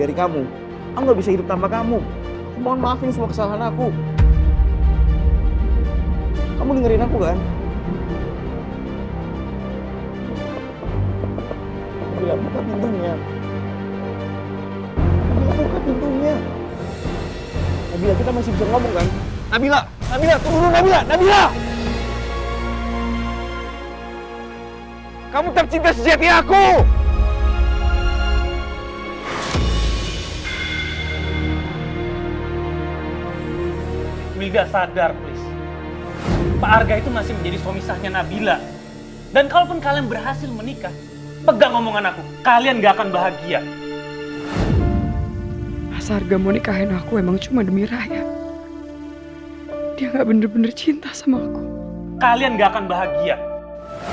dari kamu. Aku nggak bisa hidup tanpa kamu. Aku mohon maafin semua kesalahan aku. Kamu dengerin aku kan? Nabila, buka pintunya. Nabila, buka pintunya. Nabila, kita masih bisa ngomong kan? Nabila, Nabila, tunggu dulu Nabila, Nabila! Kamu tercinta sejati aku! Wilda, sadar please. Pak Arga itu masih menjadi suami sahnya Nabila. Dan kalaupun kalian berhasil menikah, pegang omongan aku, kalian gak akan bahagia. Mas Arga mau nikahin aku emang cuma demi Raya. Dia gak bener-bener cinta sama aku. Kalian gak akan bahagia.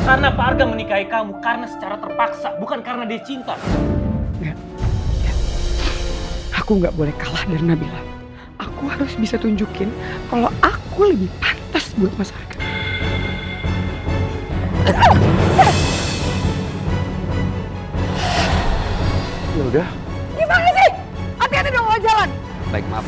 Karena Pak Arga menikahi kamu karena secara terpaksa, bukan karena dia cinta. Enggak. Ya. Aku gak boleh kalah dari Nabila. Aku harus bisa tunjukin kalau aku lebih pantas buat Mas Arga. Ya udah. Gimana sih? Hati-hati dong kalau jalan. Baik, maaf.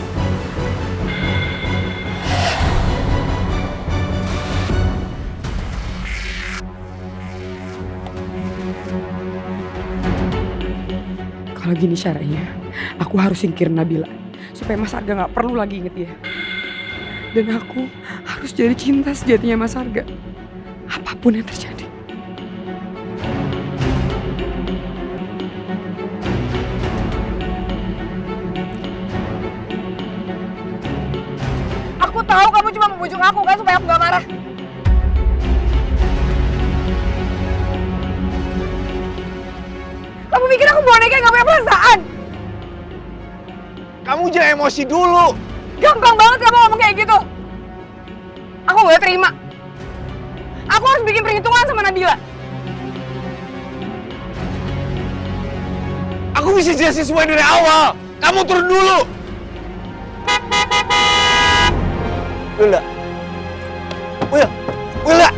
Kalau gini caranya, aku harus singkirin Nabila supaya Mas Arga nggak perlu lagi inget dia. Dan aku harus jadi cinta sejatinya Mas Arga, apapun yang terjadi. Aku tahu kamu cuma membujuk aku kan supaya aku nggak marah. Kamu pikir aku boneka yang gak punya perasaan? Kamu jangan emosi dulu. Gampang banget kamu ngomong kayak gitu. Aku gak terima. Aku harus bikin perhitungan sama Nabila. Aku bisa jelasin semua dari awal. Kamu turun dulu. Wilda. Wilda.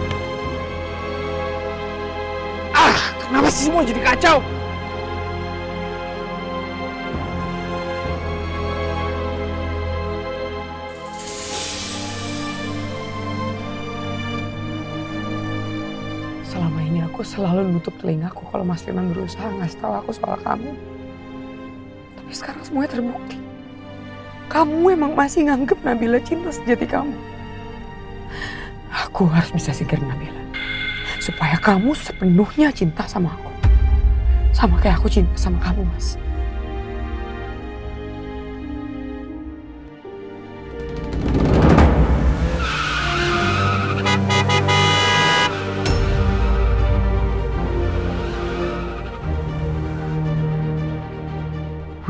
Kenapa sih semua jadi kacau? Selama ini aku selalu nutup telingaku kalau Mas Firman berusaha ngasih tahu aku soal kamu. Tapi sekarang semuanya terbukti. Kamu emang masih nganggep Nabila cinta sejati kamu. Aku harus bisa singkirin Nabila. Supaya kamu sepenuhnya cinta sama aku. Sama kayak aku cinta sama kamu, Mas.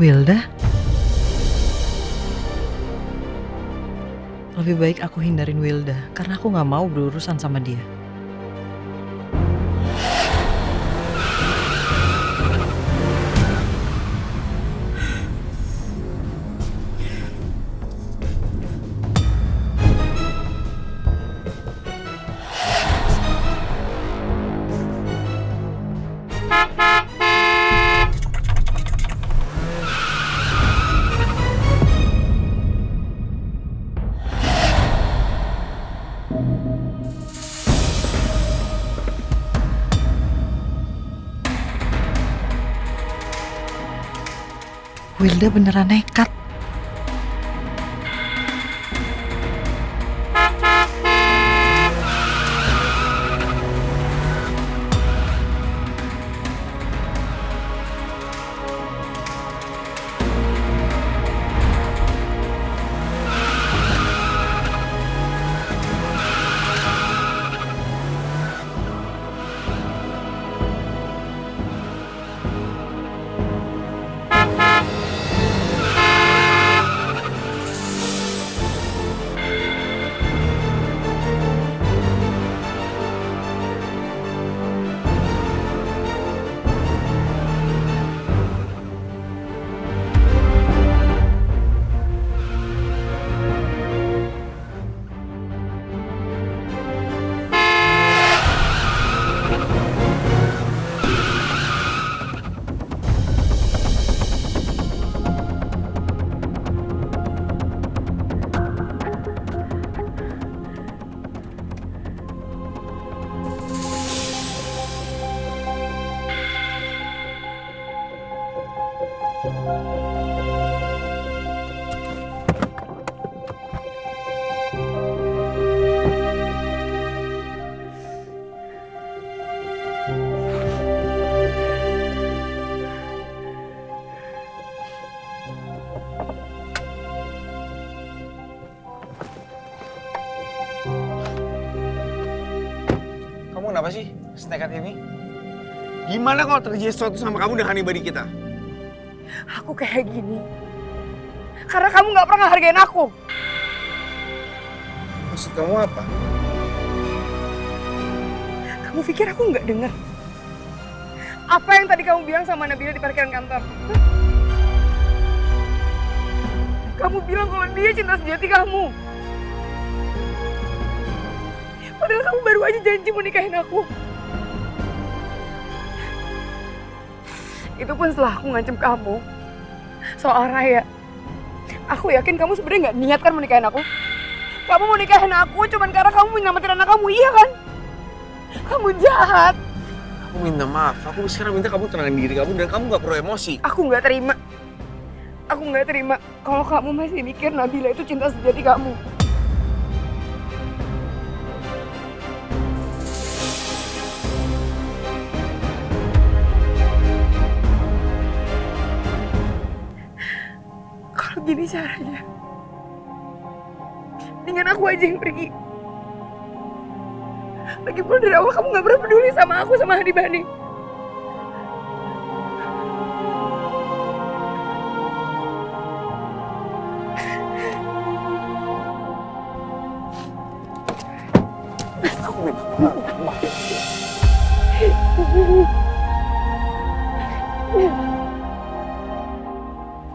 Wilda? Lebih baik aku hindarin Wilda karena aku gak mau berurusan sama dia. Wilda beneran nekat. Kamu kenapa sih senekat ini? Gimana kalau terjadi sesuatu sama kamu dan Hanibadi kita? Aku kayak gini karena kamu nggak pernah hargain aku. Maksud kamu apa? Kamu pikir aku nggak dengar? Apa yang tadi kamu bilang sama Nabila di parkiran kantor? Hah? Kamu bilang kalau dia cinta sejati kamu. Padahal kamu baru aja janji mau nikahin aku. Itu pun setelah aku ngancem kamu soal Raya. Aku yakin kamu sebenarnya nggak niat kan menikahin aku. Kamu mau nikahin aku cuman karena kamu mau nyelamatin anak kamu, iya kan? Kamu jahat. Aku minta maaf. Aku sekarang minta kamu tenangin diri kamu dan kamu gak perlu emosi. Aku nggak terima. Aku nggak terima kalau kamu masih mikir Nabila itu cinta sejati kamu. Kalau gini caranya, mendingan aku aja yang pergi. Lagipun dari awal kamu gak pernah peduli sama aku, sama Hanibadi. Aku minta maaf.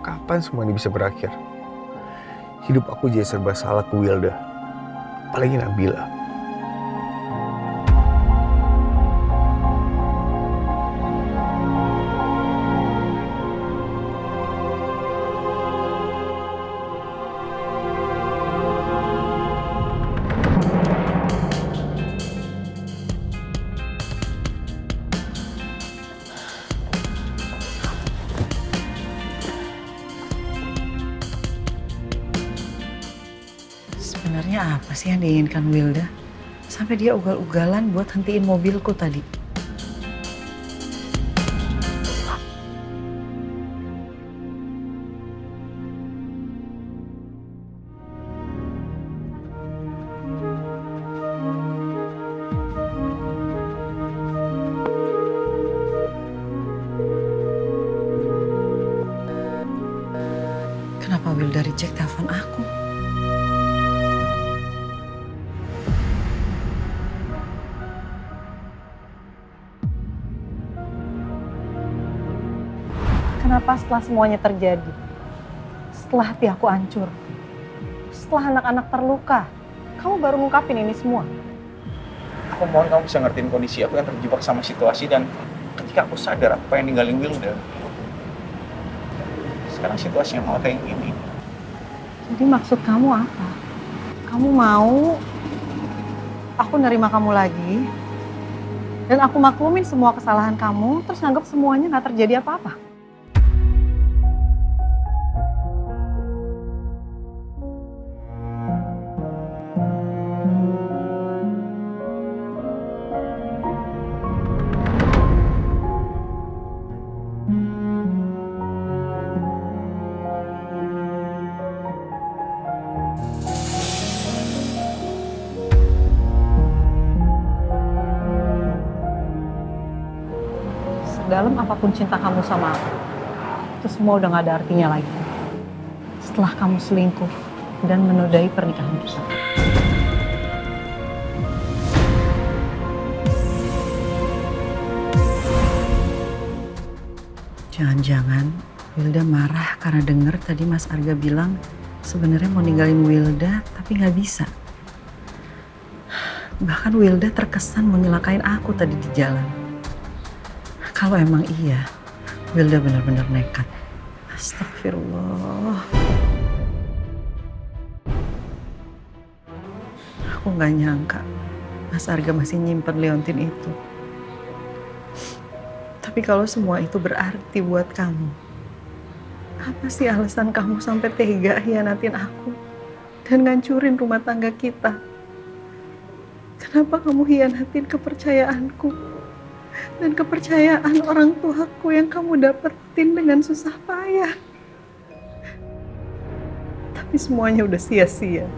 Kapan semua ini bisa berakhir? Hidup aku jadi serba salah ke Wilda. Apalagi Nabila. Sebenarnya apa sih yang diinginkan Wilda? Sampai dia ugal-ugalan buat hentiin mobilku tadi. Kenapa Wilda reject telepon aku? Kenapa setelah semuanya terjadi, setelah hati aku hancur, setelah anak-anak terluka, kamu baru ngungkapin ini semua? Aku mohon kamu bisa ngertiin kondisi aku yang terjebak sama situasi dan ketika aku sadar aku pengen ninggalin Wilda. Sekarang situasinya malah kayak gini. Jadi maksud kamu apa? Kamu mau aku nerima kamu lagi dan aku maklumin semua kesalahan kamu terus nganggap semuanya gak terjadi apa-apa? Dalam apapun cinta kamu sama aku, itu semua udah gak ada artinya lagi. Setelah kamu selingkuh dan menodai pernikahan kita. Jangan-jangan Wilda marah karena denger tadi Mas Arga bilang sebenarnya mau ninggalin Wilda tapi nggak bisa. Bahkan Wilda terkesan mau nyelakain aku tadi di jalan. Kalau emang iya, Wilda benar-benar nekat. Astagfirullah. Aku nggak nyangka Mas Arga masih nyimpen Leontin itu. Tapi kalau semua itu berarti buat kamu, Apa sih alasan kamu sampai tega hianatin aku dan ngancurin rumah tangga kita? Kenapa kamu hianatin kepercayaanku dan kepercayaan orang tuaku yang kamu dapetin dengan susah payah? Tapi semuanya udah sia-sia.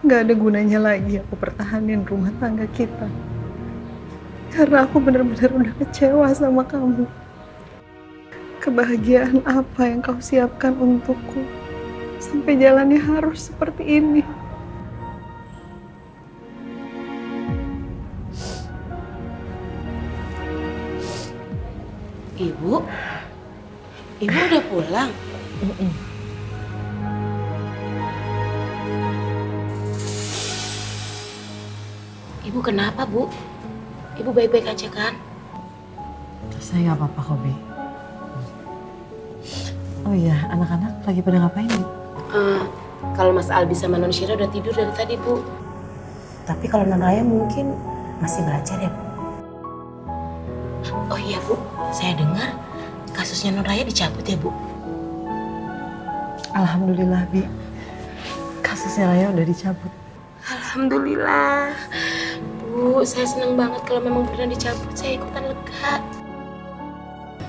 Gak ada gunanya lagi aku pertahanin rumah tangga kita. Karena aku benar-benar udah kecewa sama kamu. Kebahagiaan apa yang kau siapkan untukku sampai jalannya harus seperti ini? Ibu udah pulang? Ibu kenapa, Bu? Ibu baik-baik aja kan? Saya nggak apa-apa kok, Bi. Oh iya, anak-anak lagi pada ngapain, Bu? Kalau Mas Albi sama Non Shira udah tidur dari tadi, Bu. Tapi kalau Non Raya mungkin masih belajar ya, Bu. Oh iya, Bu. Saya dengar kasusnya Non Raya dicabut ya, Bu. Alhamdulillah, Bi. Kasusnya Raya udah dicabut. Alhamdulillah. Bu, saya senang banget kalau memang pernah dicabut. Saya ikutan lega.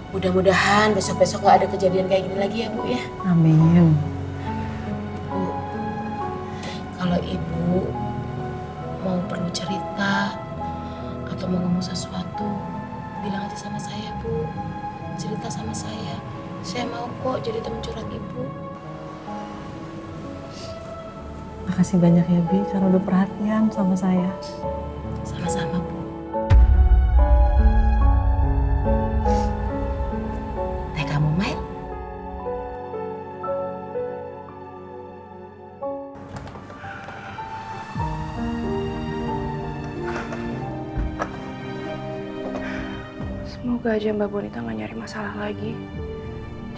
Mudah-mudahan besok-besok gak ada kejadian kayak gini lagi ya, Bu ya. Amin. Bu, kalau Ibu mau perlu cerita atau mau ngomong sesuatu, bilang aja sama saya, Bu. Cerita sama saya. Saya mau kok jadi teman curhat Ibu. Makasih banyak ya, Bi, karena udah perhatian sama saya. Sama-sama, Bu. Teh kamu, Mail? Semoga aja Mbak Bonita nggak nyari masalah lagi.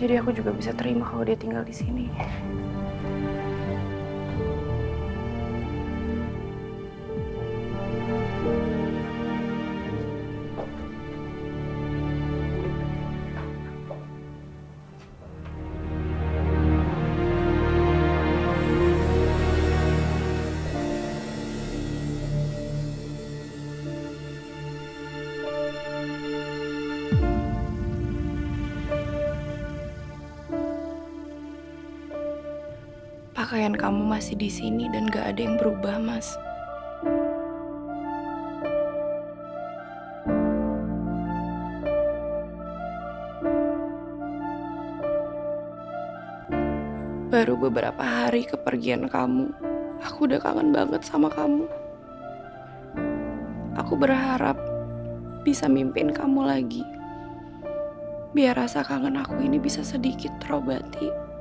Jadi aku juga bisa terima kalau dia tinggal di sini. Pakaian kamu masih di sini dan gak ada yang berubah, Mas. Baru beberapa hari kepergian kamu, aku udah kangen banget sama kamu. Aku berharap bisa mimpin kamu lagi. Biar rasa kangen aku ini bisa sedikit terobati.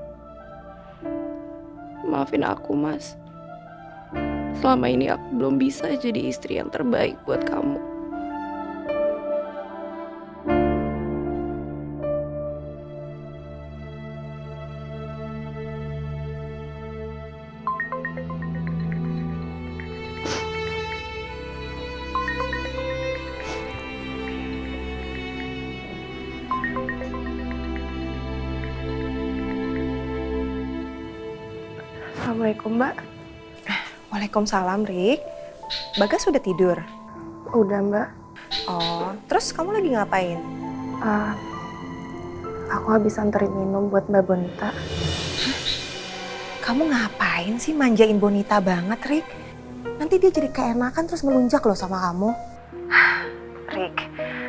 Maafin aku, Mas. Selama ini aku belum bisa jadi istri yang terbaik buat kamu. Assalamualaikum, Mbak. Waalaikumsalam, Rik. Bagas sudah tidur? Udah, Mbak. Oh, terus kamu lagi ngapain? Aku habis anterin minum buat Mbak Bonita. Kamu ngapain sih manjain Bonita banget, Rik? Nanti dia jadi keenakan terus melunjak loh sama kamu. Rik,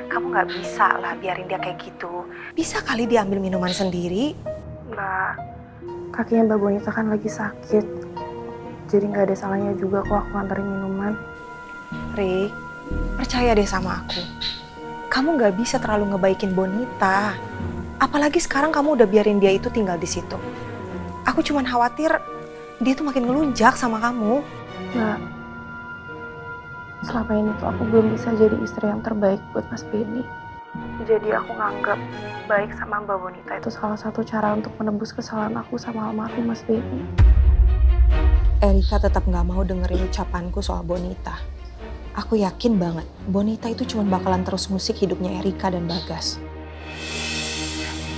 kamu nggak bisa lah biarin dia kayak gitu. Bisa kali dia ambil minuman sendiri. Mbak, kakinya Mbak Bonita kan lagi sakit. Jadi nggak ada salahnya juga kok aku anterin minuman. Rik, percaya deh sama aku. Kamu nggak bisa terlalu ngebaikin Bonita. Apalagi sekarang kamu udah biarin dia itu tinggal di situ. Aku cuman khawatir dia tuh makin ngelunjak sama kamu. Mbak, selama ini tuh aku belum bisa jadi istri yang terbaik buat Mas Benny. Jadi aku nganggap baik sama Mbak Bonita itu salah satu cara untuk menebus kesalahan aku sama almarhum Mas Benny. Erika tetap nggak mau dengerin ucapanku soal Bonita. Aku yakin banget Bonita itu cuma bakalan terus musik hidupnya Erika dan Bagas.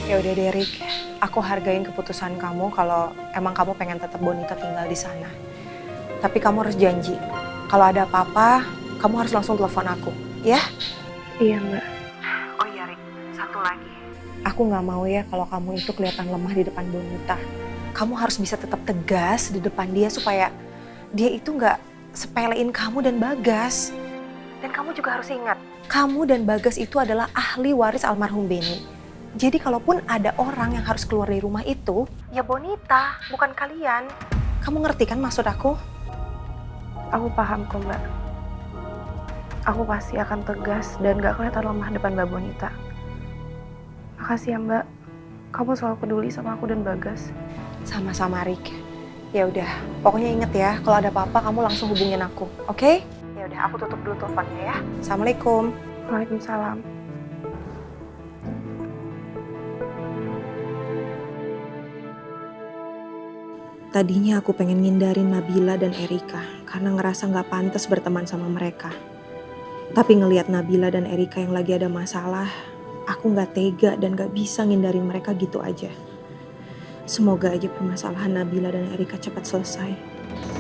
Ya udah deh Rick, aku hargain keputusan kamu kalau emang kamu pengen tetap Bonita tinggal di sana. Tapi kamu harus janji, kalau ada apa-apa, kamu harus langsung telepon aku, ya? Iya Mbak. Oh iya Rick, satu lagi. Aku nggak mau ya kalau kamu itu kelihatan lemah di depan Bonita. Kamu harus bisa tetap tegas di depan dia supaya dia itu nggak sepelein kamu dan Bagas. Dan kamu juga harus ingat, kamu dan Bagas itu adalah ahli waris almarhum Beni. Jadi kalaupun ada orang yang harus keluar dari rumah itu, ya Bonita, bukan kalian. Kamu ngerti kan maksud aku? Aku paham kok Mbak. Aku pasti akan tegas dan gak kelihatan lemah depan Mbak Bonita. Makasih ya Mbak. Kamu selalu peduli sama aku dan Bagas. Sama-sama Rick. Ya udah, pokoknya inget ya, kalau ada apa-apa kamu langsung hubungin aku, oke? Ya udah, aku tutup dulu teleponnya ya. Assalamualaikum. Waalaikumsalam. Tadinya aku pengen ngindarin Nabila dan Erika karena ngerasa nggak pantas berteman sama mereka. Tapi ngelihat Nabila dan Erika yang lagi ada masalah, aku nggak tega dan nggak bisa ngindarin mereka gitu aja. Semoga aja permasalahan Nabila dan Erika cepat selesai.